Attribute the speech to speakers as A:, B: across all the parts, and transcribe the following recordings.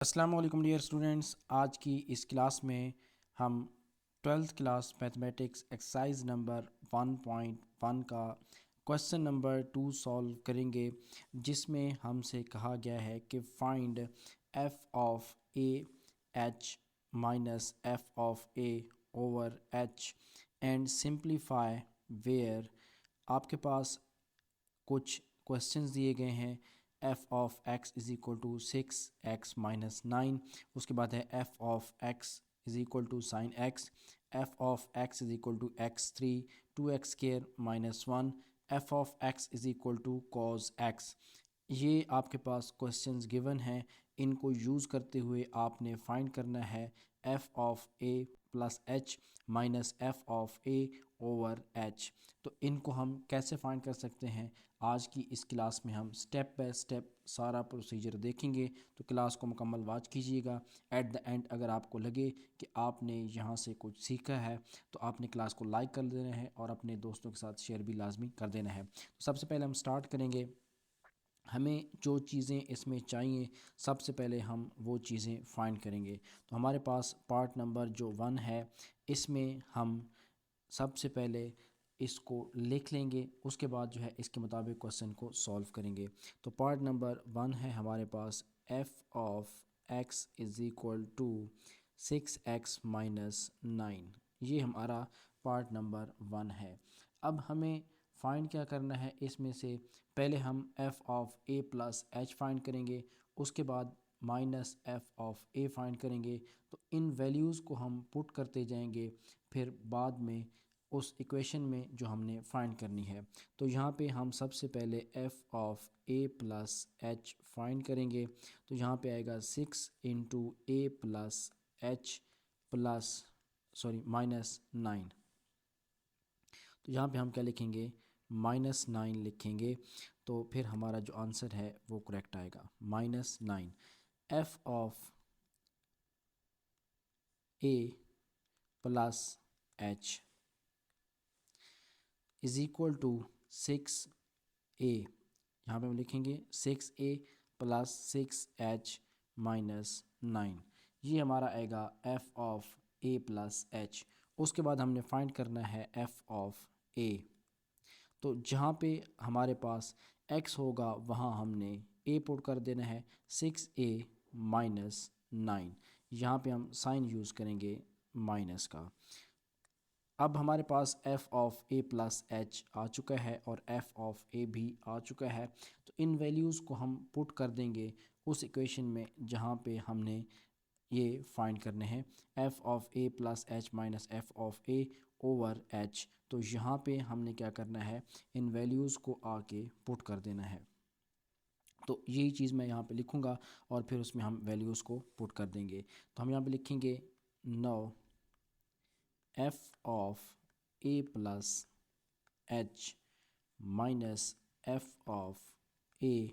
A: अस्सलाम वालेकुम dear students. आज की इस क्लास में हम 12th class mathematics exercise number 1.1 का क्वेश्चन नंबर 2 सॉल्व करेंगे, जिसमें हमसे कहा गया है कि find f of a h minus f of a over h and simplify where. आपके पास कुछ क्वेश्चंस दिए गए हैं। F of x is equal to 6x minus 9। उसके बाद है f of x is equal to sine x. F of x is equal to x3 2x square minus 1। F of x is equal to cos x. ये आपके पास questions given हैं। इनको use करते हुए आपने फाइंड करना है f of a plus H minus f of a over H. तो इनको हम कैसे फाइंड कर सकते हैं, आज की इस क्लास में हम स्टेप बाय स्टेप सारा प्रोसीजर देखेंगे। तो क्लास को मुकम्मल वॉच कीजिएगा। एट द एंड अगर आपको लगे कि आपने यहाँ से कुछ सीखा है तो आपने क्लास को लाइक कर देना है और अपने दोस्तों के साथ शेयर भी लाजमी कर देना है। तो सबसे पहले हम स्टार्ट करेंगे। हमें जो चीज़ें इसमें चाहिए, सबसे पहले हम वो चीज़ें फाइंड करेंगे। तो हमारे पास पार्ट नंबर जो 1 है, इसमें हम सबसे पहले इसको लिख लेंगे, उसके बाद जो है इसके मुताबिक क्वेश्चन को सॉल्व करेंगे। तो पार्ट नंबर 1 है हमारे पास F of x is equal to 6x minus 9। ये हमारा पार्ट नंबर 1 है। अब हमें फाइंड क्या करना है, इसमें से पहले हम F of a plus H find करेंगे, उसके बाद minus f of A find करेंगे। तो इन वैल्यूज़ को हम पुट करते जाएंगे, फिर बाद में उस इक्वेशन में जो हमने फाइंड करनी है। तो यहाँ पे हम सबसे पहले F of a plus H find करेंगे। तो यहाँ पे आएगा 6 इंटू ए प्लस एच प्लस माइनस 9। तो यहाँ पे हम क्या लिखेंगे, -9 लिखेंगे। तो फिर हमारा जो आंसर है वो करेक्ट आएगा -9। F of a plus h is equal to 6a। यहाँ पे हम लिखेंगे 6a प्लस 6h माइनस 9। ये हमारा आएगा F of a plus H. उसके बाद हमने फाइंड करना है एफ ऑफ ए। तो जहाँ पे हमारे पास x होगा वहाँ हमने a पुट कर देना है, 6a माइनस 9। यहाँ पे हम साइन यूज़ करेंगे माइनस का। अब हमारे पास f of a plus H आ चुका है और f ऑफ a भी आ चुका है। तो इन वैल्यूज़ को हम पुट कर देंगे उस इक्वेशन में जहाँ पे हमने ये फाइंड करने हैं, f of a plus H minus f of a over h। तो यहाँ पे हमने क्या करना है, इन वैल्यूज़ को आके पुट कर देना है। तो यही चीज़ मैं यहाँ पे लिखूँगा और फिर उसमें हम वैल्यूज़ को पुट कर देंगे। तो हम यहाँ पे लिखेंगे 9 f of a plus H minus f of a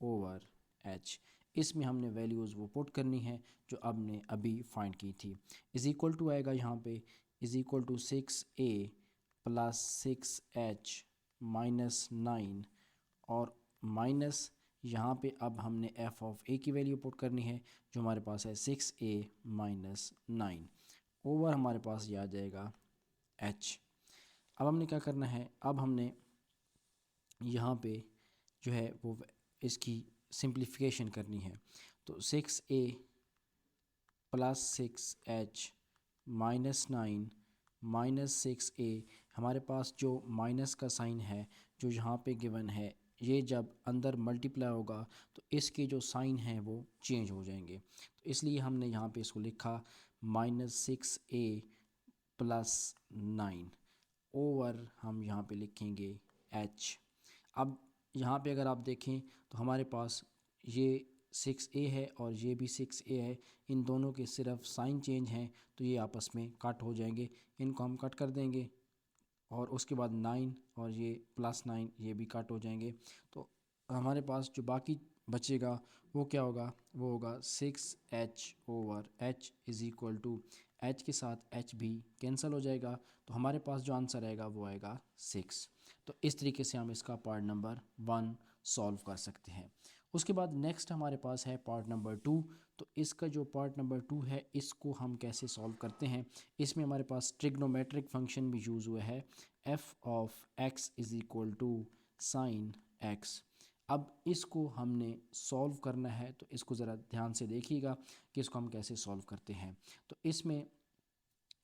A: over H. इसमें हमने वैल्यूज़ वो पुट करनी है जो हमने अभी फाइंड की थी। इज़ इक्वल टू आएगा यहाँ पे is equal to 6a plus 6h minus 9 और माइनस यहाँ पे अब हमने एफ ऑफ ए की वैल्यू पुट करनी है जो हमारे पास है 6a माइनस 9 ओवर हमारे पास ये आ जाएगा h। अब हमने क्या करना है, अब हमने यहाँ पे जो है वो इसकी सिंप्लीफिकेशन करनी है। तो 6a plus 6h minus 9 minus 6a, हमारे पास जो माइनस का साइन है जो यहाँ पे गिवन है, ये जब अंदर मल्टीप्लाई होगा तो इसके जो साइन हैं वो चेंज हो जाएंगे। तो इसलिए हमने यहाँ पे इसको लिखा -6a प्लस 9 ओवर हम यहाँ पे लिखेंगे h। अब यहाँ पे अगर आप देखें तो हमारे पास ये 6a है और ये भी 6a है, इन दोनों के सिर्फ साइन चेंज हैं तो ये आपस में कट हो जाएंगे। इनको हम कट कर देंगे और उसके बाद 9 और ये +9 ये भी कट हो जाएंगे। तो हमारे पास जो बाकी बचेगा वो क्या होगा, वो होगा 6h over h is equal to h के साथ h भी कैंसिल हो जाएगा। तो हमारे पास जो आंसर आएगा वो आएगा 6। तो इस तरीके से हम इसका पार्ट नंबर 1 सॉल्व कर सकते हैं। उसके बाद नेक्स्ट हमारे पास है पार्ट नंबर 2। तो इसका जो पार्ट नंबर 2 है इसको हम कैसे सॉल्व करते हैं। इसमें हमारे पास ट्रिग्नोमेट्रिक फंक्शन भी यूज़ हुआ है, f of x is equal to sine x. अब इसको हमने सॉल्व करना है, तो इसको ज़रा ध्यान से देखिएगा कि इसको हम कैसे सॉल्व करते हैं। तो इसमें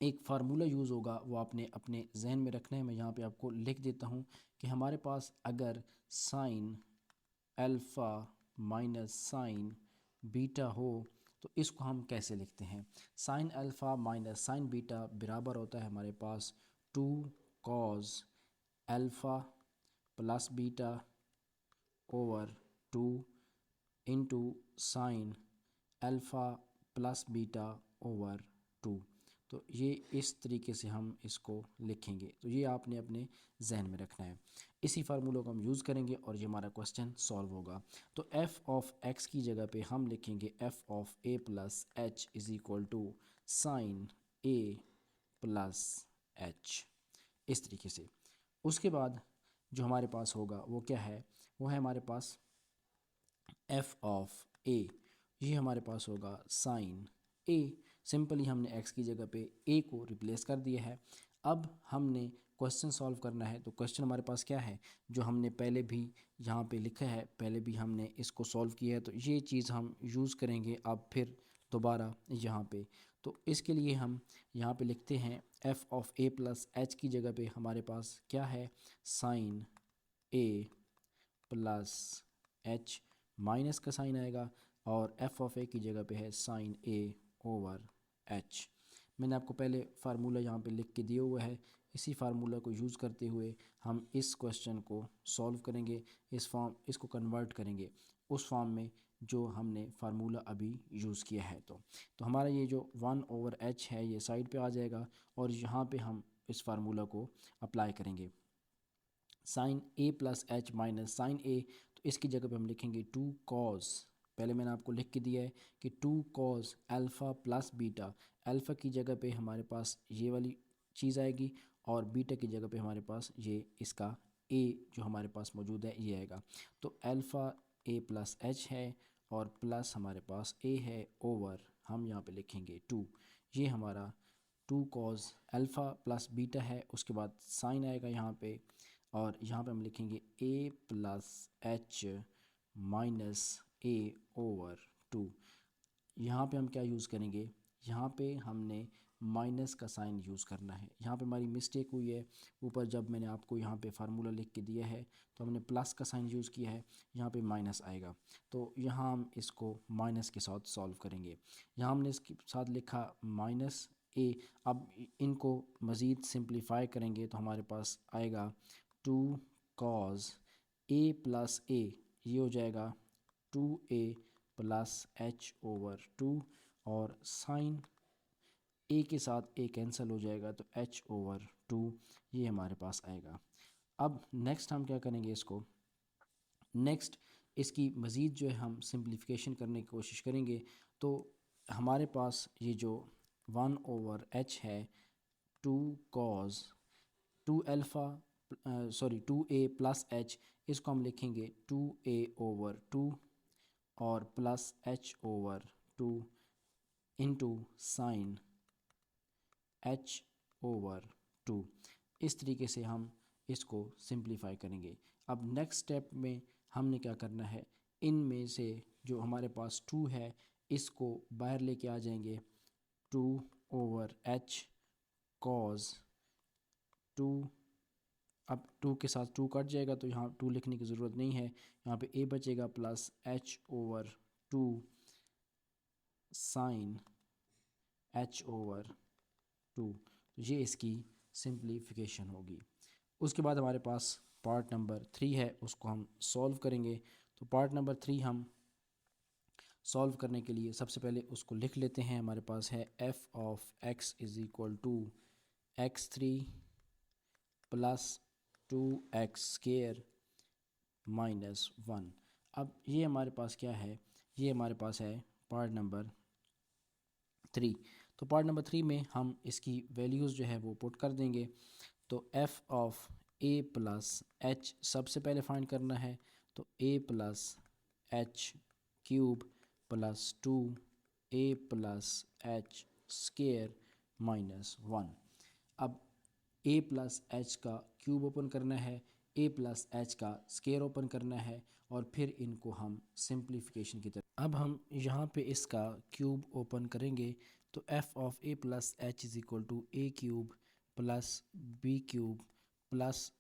A: एक फार्मूला यूज़ होगा, वो आपने अपने जहन में रखना है। मैं यहाँ पे आपको लिख देता हूँ कि हमारे पास अगर sine alpha minus sign beta हो तो इसको हम कैसे लिखते हैं। Sine alpha minus sign beta बराबर होता है हमारे पास 2 cos alpha plus beta over 2 into sine alpha plus beta over 2। तो ये इस तरीके से हम इसको लिखेंगे। तो ये आपने अपने जहन में रखना है। इसी फार्मूले को हम यूज़ करेंगे और ये हमारा क्वेश्चन सॉल्व होगा। तो एफ़ ऑफ एक्स की जगह पे हम लिखेंगे f of a plus h is equal to sine a plus h, इस तरीके से। उसके बाद जो हमारे पास होगा वो क्या है, वो है हमारे पास एफ़ ऑफ ए, ये हमारे पास होगा साइन ए। सिंपली हमने एक्स की जगह पे ए को रिप्लेस कर दिया है। अब हमने क्वेश्चन सॉल्व करना है। तो क्वेश्चन हमारे पास क्या है, जो हमने पहले भी यहाँ पे लिखा है, पहले भी हमने इसको सॉल्व किया है, तो ये चीज़ हम यूज़ करेंगे अब फिर दोबारा यहाँ पे। तो इसके लिए हम यहाँ पे लिखते हैं F of a plus H की जगह पे हमारे पास क्या है, sign a plus H, minus का साइन आएगा, और एफ़ ऑफ ए की जगह पे है साइन ए ओवर एच। मैंने आपको पहले फार्मूला यहाँ पे लिख के दिया हुआ है। इसी फार्मूला को यूज़ करते हुए हम इस क्वेश्चन को सॉल्व करेंगे, इसको कन्वर्ट करेंगे उस फॉर्म में जो हमने फार्मूला अभी यूज़ किया है। तो हमारा ये जो 1 ओवर एच है ये साइड पे आ जाएगा, और यहाँ पे हम इस फार्मूला को अप्लाई करेंगे। Sign a plus H minus sign ए, तो इसकी जगह पे हम लिखेंगे 2 कॉस, पहले मैंने आपको लिख के दिया है कि 2 cos alpha plus beta. Alpha की जगह पे हमारे पास ये वाली चीज़ आएगी, और बीटा की जगह पे हमारे पास ये इसका ए जो हमारे पास मौजूद है ये आएगा। तो अल्फ़ा ए प्लस एच है, और प्लस हमारे पास ए है, ओवर हम यहाँ पे लिखेंगे 2। ये हमारा 2 कॉस अल्फ़ा प्लस बीटा है। उसके बाद साइन आएगा यहाँ पे, और यहाँ पे हम लिखेंगे ए प्लस एच माइनस ए ओवर 2। यहाँ पे हम क्या यूज़ करेंगे, यहाँ पे हमने माइनस का साइन यूज़ करना है। यहाँ पे हमारी मिस्टेक हुई है, ऊपर जब मैंने आपको यहाँ पे फार्मूला लिख के दिया है तो हमने प्लस का साइन यूज़ किया है, यहाँ पे माइनस आएगा। तो यहाँ हम इसको माइनस के साथ सॉल्व करेंगे। यहाँ हमने इसके साथ लिखा माइनस ए। अब इनको मज़ीद सिंप्लीफाई करेंगे तो हमारे पास आएगा 2 कॉस ए प्लस ए, ये हो जाएगा 2a प्लस एच ओवर 2, और साइन ए के साथ ए कैंसिल हो जाएगा तो एच ओवर 2 ये हमारे पास आएगा। अब नेक्स्ट हम क्या करेंगे, इसको नेक्स्ट इसकी मज़ीद जो है हम सिंप्लीफिकेशन करने की कोशिश करेंगे। तो हमारे पास ये जो 1 ओवर एच है, 2 cos 2 alpha sorry 2a plus H, इसको हम लिखेंगे 2a ओवर 2 और plus h over 2 into sine h over 2। इस तरीके से हम इसको सिंप्लीफाई करेंगे। अब नेक्स्ट स्टेप में हमने क्या करना है, इनमें से जो हमारे पास 2 है इसको बाहर लेके आ जाएंगे, 2 ओवर एच कॉस 2। अब 2 के साथ 2 कट जाएगा तो यहाँ 2 लिखने की ज़रूरत नहीं है, यहाँ पे a बचेगा plus h over 2 sine h over 2। तो ये इसकी सिंप्लीफिकेशन होगी। उसके बाद हमारे पास पार्ट नंबर 3 है, उसको हम सॉल्व करेंगे। तो पार्ट नंबर 3 हम सॉल्व करने के लिए सबसे पहले उसको लिख लेते हैं। हमारे पास है f of x is equal to x3 plus 2x square minus 1। अब ये हमारे पास क्या है, ये हमारे पास है पार्ट नंबर 3। तो पार्ट नंबर 3 में हम इसकी वैल्यूज़ जो है वो पुट कर देंगे। तो F of a plus H सबसे पहले फाइंड करना है। तो ए प्लस एच क्यूब प्लस 2 ए प्लस एच स्केयर माइनस 1। अब ए प्लस एच का क्यूब ओपन करना है, ए प्लस एच का स्केयर ओपन करना है और फिर इनको हम सिंप्लीफिकेशन की तरफ। अब हम यहाँ पे इसका क्यूब ओपन करेंगे तो f of a plus h is equal to a cube plus b cube plus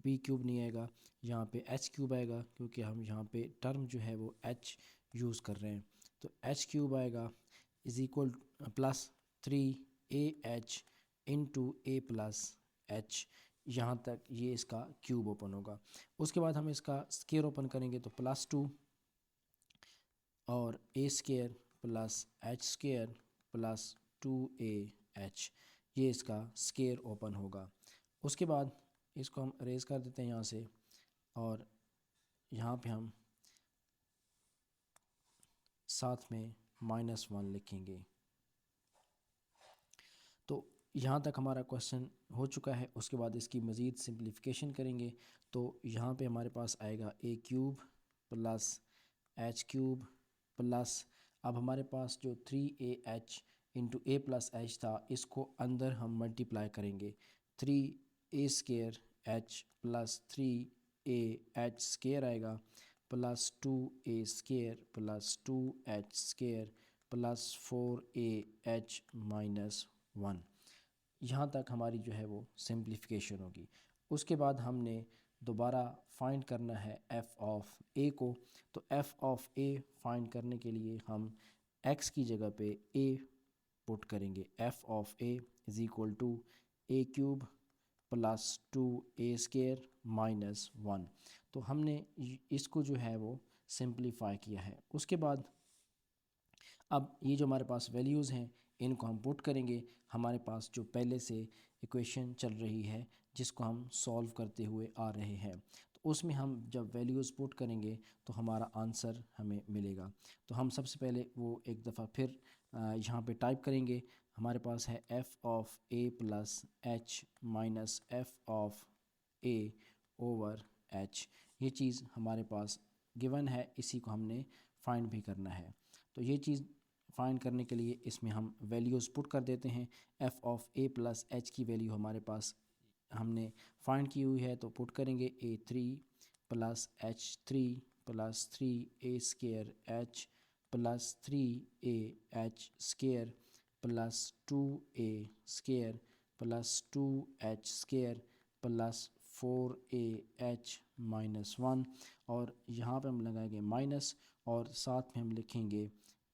A: b cube नहीं आएगा, यहाँ पे एच क्यूब आएगा क्योंकि हम यहाँ पे टर्म जो है वो एच यूज़ कर रहे हैं। तो एच क्यूब आएगा is equal plus 3AH into A plus H, यहाँ तक ये इसका क्यूब ओपन होगा। उसके बाद हम इसका स्केयर ओपन करेंगे तो +2 और A square plus H square plus 2AH, ये इसका स्केयर ओपन होगा। उसके बाद इसको हम अरेज कर देते हैं यहाँ से और यहाँ पे हम साथ में -1 लिखेंगे। तो यहाँ तक हमारा क्वेश्चन हो चुका है। उसके बाद इसकी मज़ीद सिंप्लीफिकेशन करेंगे तो यहाँ पे हमारे पास आएगा A cube plus H cube plus, अब हमारे पास जो 3AH इंटू ए प्लस एच था इसको अंदर हम मल्टीप्लाई करेंगे, 3A square H plus 3AH square आएगा plus 2A square plus 2H square plus 4AH minus 1। यहाँ तक हमारी जो है वो सिंप्लीफिकेशन होगी। उसके बाद हमने दोबारा फाइंड करना है एफ़ ऑफ ए को। तो एफ़ ऑफ ए फाइंड करने के लिए हम एक्स की जगह पे ए पुट करेंगे। F of a is equal to a cube plus 2A square minus 1। तो हमने इसको जो है वो सिंप्लीफाई किया है। उसके बाद अब ये जो हमारे पास वैल्यूज़ हैं इनको हम पुट करेंगे। हमारे पास जो पहले से इक्वेशन चल रही है जिसको हम सॉल्व करते हुए आ रहे हैं, तो उसमें हम जब वैल्यूज़ पुट करेंगे तो हमारा आंसर हमें मिलेगा। तो हम सबसे पहले वो एक दफ़ा फिर यहाँ पे टाइप करेंगे। हमारे पास है f of a plus H minus F of a over H, ये चीज़ हमारे पास गिवन है, इसी को हमने फाइंड भी करना है। तो ये चीज़ फाइंड करने के लिए इसमें हम वैल्यूज़ पुट कर देते हैं। F of a plus H की वैल्यू हमारे पास हमने फाइंड की हुई है तो पुट करेंगे A3 plus H3 plus 3A square H plus 3AH square plus 2A square plus 2H square plus 4AH minus 1, और यहाँ पे हम लगाएंगे माइनस और साथ में हम लिखेंगे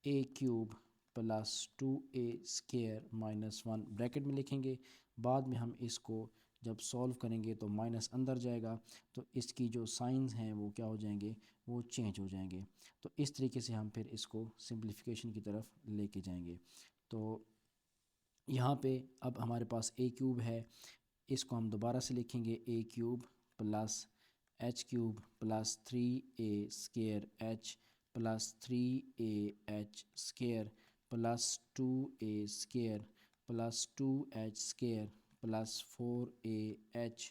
A: A cube plus 2A square minus 1 bracket में लिखेंगे। बाद में हम इसको जब सॉल्व करेंगे तो माइनस अंदर जाएगा तो इसकी जो साइंस हैं वो क्या हो जाएंगे, वो चेंज हो जाएंगे। तो इस तरीके से हम फिर इसको सिंप्लीफिकेशन की तरफ लेके जाएंगे। तो यहाँ पे अब हमारे पास ए क्यूब है, इसको हम दोबारा से लिखेंगे A cube plus H cube plus 3A square H plus 3AH square plus 2A square plus 2H square plus 4AH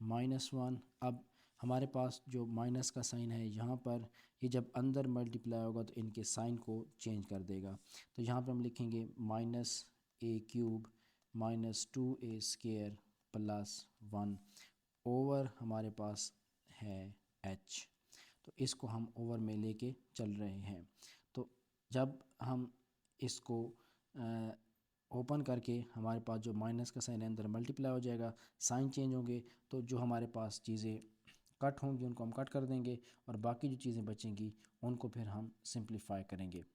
A: minus 1। अब हमारे पास जो माइनस का साइन है यहाँ पर, ये जब अंदर मल्टीप्लाई होगा तो इनके साइन को चेंज कर देगा। तो यहाँ पर हम लिखेंगे minus A cube minus 2A square plus 1 over हमारे पास है h। तो इसको हम ओवर में लेके चल रहे हैं। तो जब हम इसको ओपन करके हमारे पास जो माइनस का साइन है अंदर मल्टीप्लाई हो जाएगा, साइन चेंज होंगे तो जो हमारे पास चीज़ें कट होंगी उनको हम कट कर देंगे और बाकी जो चीज़ें बचेंगी उनको फिर हम सिंप्लीफाई करेंगे।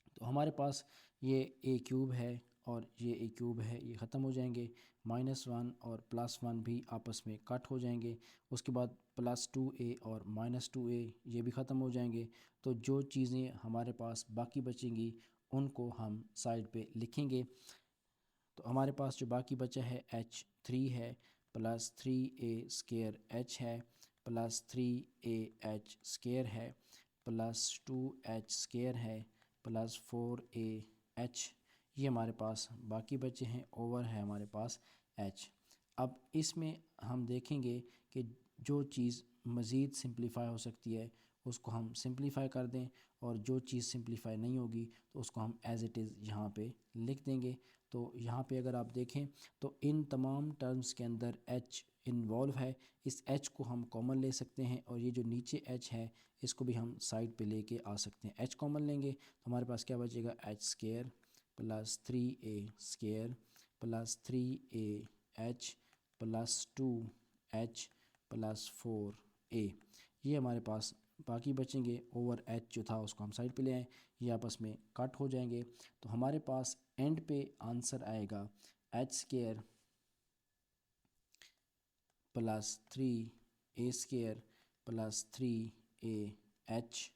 A: तो हमारे पास ये ए क्यूब है और ये ए क्यूब है, ये ख़त्म हो जाएंगे। -1 और +1 भी आपस में कट हो जाएंगे। उसके बाद +2A और -2A ये भी ख़त्म हो जाएंगे। तो जो चीज़ें हमारे पास बाकी बचेंगी उनको हम साइड पे लिखेंगे। तो हमारे पास जो बाकी बचा है H3 है प्लस 3A स्केयर H है प्लस 3AH स्केयर है प्लस 2H स्केयर है प्लस 4AH, ये हमारे पास बाकी बचे हैं। ओवर है हमारे पास H। अब इसमें हम देखेंगे कि जो चीज़ मज़ीद सिंप्लीफाई हो सकती है उसको हम सिंप्लीफाई कर दें, और जो चीज़ सिंप्लीफाई नहीं होगी तो उसको हम एज़ इट इज़ यहाँ पे लिख देंगे। तो यहाँ पे अगर आप देखें तो इन तमाम टर्म्स के अंदर h इन्वॉल्व है। इस h को हम कॉमन ले सकते हैं, और ये जो नीचे h है इसको भी हम साइड पे लेके आ सकते हैं। h कॉमन लेंगे तो हमारे पास क्या बचेगा, H square plus 3a square plus 3ah plus 2h plus 4a, ये हमारे पास बाकी बचेंगे। ओवर h जो था उसको हम साइड पे ले आए, ये आपस में कट हो जाएंगे। तो हमारे पास एंड पे आंसर आएगा H square plus 3a square plus 3ah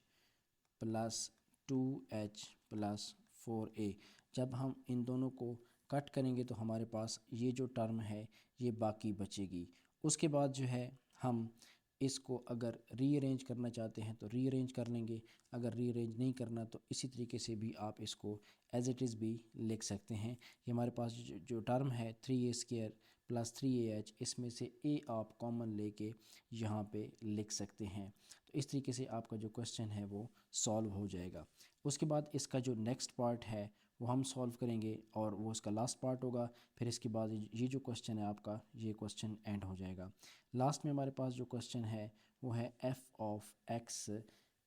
A: plus 2h plus 4a। जब हम इन दोनों को कट करेंगे तो हमारे पास ये जो टर्म है ये बाकी बचेगी। उसके बाद जो है हम इसको अगर रीअरेंज करना चाहते हैं तो रीअरेंज कर लेंगे, अगर रीअरेंज नहीं करना तो इसी तरीके से भी आप इसको एज इट इज़ भी लिख सकते हैं। ये हमारे पास जो टर्म है 3a स्केयर प्लस 3ah, इसमें से a आप कॉमन लेके यहाँ पे लिख सकते हैं। तो इस तरीके से आपका जो क्वेश्चन है वो सॉल्व हो जाएगा। उसके बाद इसका जो नेक्स्ट पार्ट है वो हम सॉल्व करेंगे, और वो इसका लास्ट पार्ट होगा। फिर इसके बाद ये जो क्वेश्चन है आपका, ये क्वेश्चन एंड हो जाएगा। लास्ट में हमारे पास जो क्वेश्चन है वो है f of x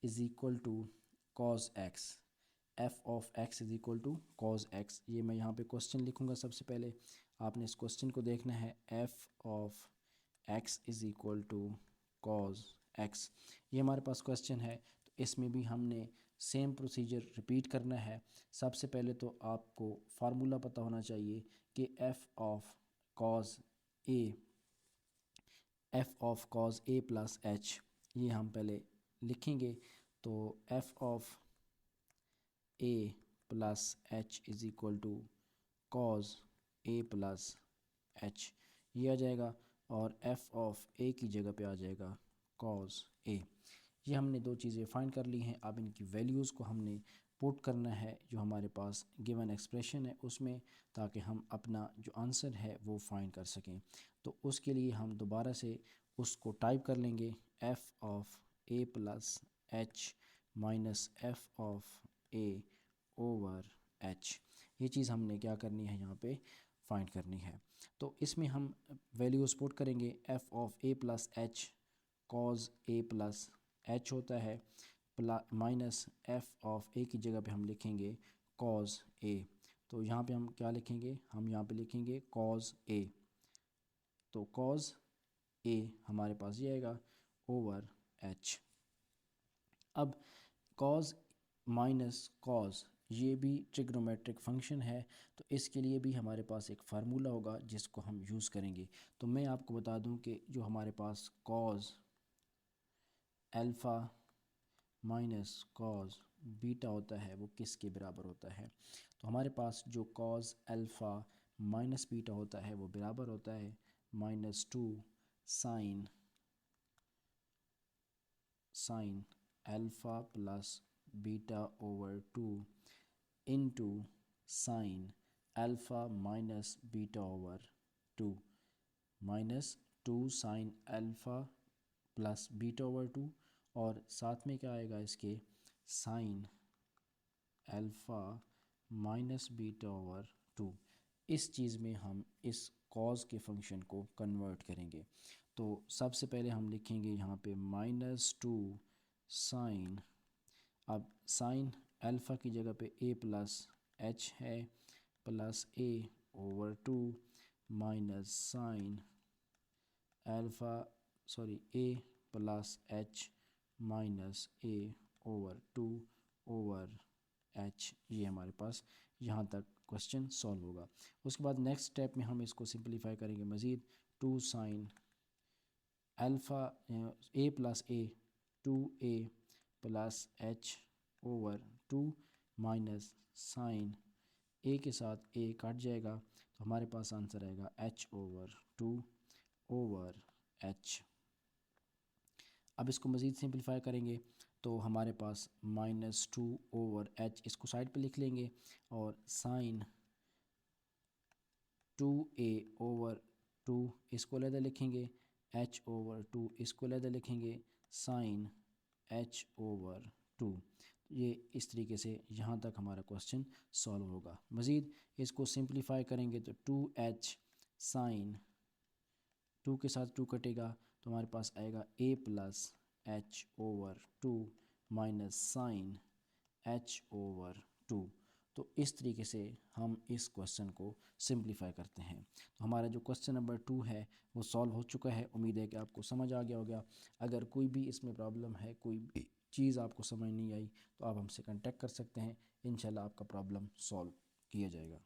A: is equal to cos x। f of x is equal to cos x, ये मैं यहाँ पे क्वेश्चन लिखूँगा। सबसे पहले आपने इस क्वेश्चन को देखना है, f of x is equal to cos x, ये हमारे पास क्वेश्चन है। तो इसमें भी हमने सेम प्रोसीजर रिपीट करना है। सबसे पहले तो आपको फार्मूला पता होना चाहिए कि f of cos a plus h, ये हम पहले लिखेंगे। तो f of a plus h is equal to cos a plus h, ये आ जाएगा, और f ऑफ a की जगह पे आ जाएगा कॉज a। ये हमने दो चीज़ें फाइंड कर ली हैं। अब इनकी वैल्यूज़ को हमने पुट करना है जो हमारे पास गिवन एक्सप्रेशन है उसमें, ताकि हम अपना जो आंसर है वो फाइंड कर सकें। तो उसके लिए हम दोबारा से उसको टाइप कर लेंगे, f of a plus h minus f of a over h। ये चीज़ हमने क्या करनी है, यहाँ पे फाइंड करनी है। तो इसमें हम वैल्यूज़ पुट करेंगे, f of a plus h cause a plus h होता है, माइनस f ऑफ a की जगह पे हम लिखेंगे कॉज a। तो यहाँ पे हम क्या लिखेंगे, हम यहाँ पे लिखेंगे कॉज a। तो कॉज a हमारे पास ये आएगा ओवर h। अब कॉज माइनस कॉज ये भी ट्रिग्नोमेट्रिक फंक्शन है, तो इसके लिए भी हमारे पास एक फार्मूला होगा जिसको हम यूज़ करेंगे। तो मैं आपको बता दूं कि जो हमारे पास cos alpha minus cos beta होता है वो किसके बराबर होता है। तो हमारे पास जो कॉज अल्फ़ा माइनस बीटा होता है वो बराबर होता है -2 sine alpha plus beta over 2 into sine alpha minus beta over 2, -2 sine alpha plus beta over 2, और साथ में क्या आएगा इसके, sine alpha minus beta over 2। इस चीज़ में हम इस कॉज के फंक्शन को कन्वर्ट करेंगे। तो सबसे पहले हम लिखेंगे यहाँ पे -2 साइन, अब साइन अल्फ़ा की जगह पे a प्लस h है, plus a over 2 minus sign alpha a plus h minus a over 2 over h। ये हमारे पास यहाँ तक क्वेश्चन सॉल्व होगा। उसके बाद नेक्स्ट स्टेप में हम इसको सिंपलीफाई करेंगे मज़ीद, 2 sine alpha a plus a 2a plus h over 2 minus sine a के साथ a कट जाएगा, तो हमारे पास आंसर आएगा h ओवर 2 ओवर h। अब इसको मज़ीद सिंपलीफाई करेंगे तो हमारे पास -2 ओवर h, इसको साइड पे लिख लेंगे, और साइन 2a ओवर 2 इसको अलग लिखेंगे, h ओवर 2 इसको अलग लिखेंगे, साइन h/2। ये इस तरीके से यहाँ तक हमारा क्वेश्चन सॉल्व होगा। मज़ीद इसको सिंप्लीफाई करेंगे तो 2h साइन 2 के साथ 2 कटेगा तो हमारे पास आएगा a+h/2 माइनस साइन h/2। तो इस तरीके से हम इस क्वेश्चन को सिंप्लीफाई करते हैं। तो हमारा जो क्वेश्चन नंबर 2 है वो सॉल्व हो चुका है। उम्मीद है कि आपको समझ आ गया होगा। अगर कोई भी इसमें प्रॉब्लम है, कोई भी चीज़ आपको समझ नहीं आई तो आप हमसे कांटेक्ट कर सकते हैं। इंशाल्लाह आपका प्रॉब्लम सॉल्व किया जाएगा।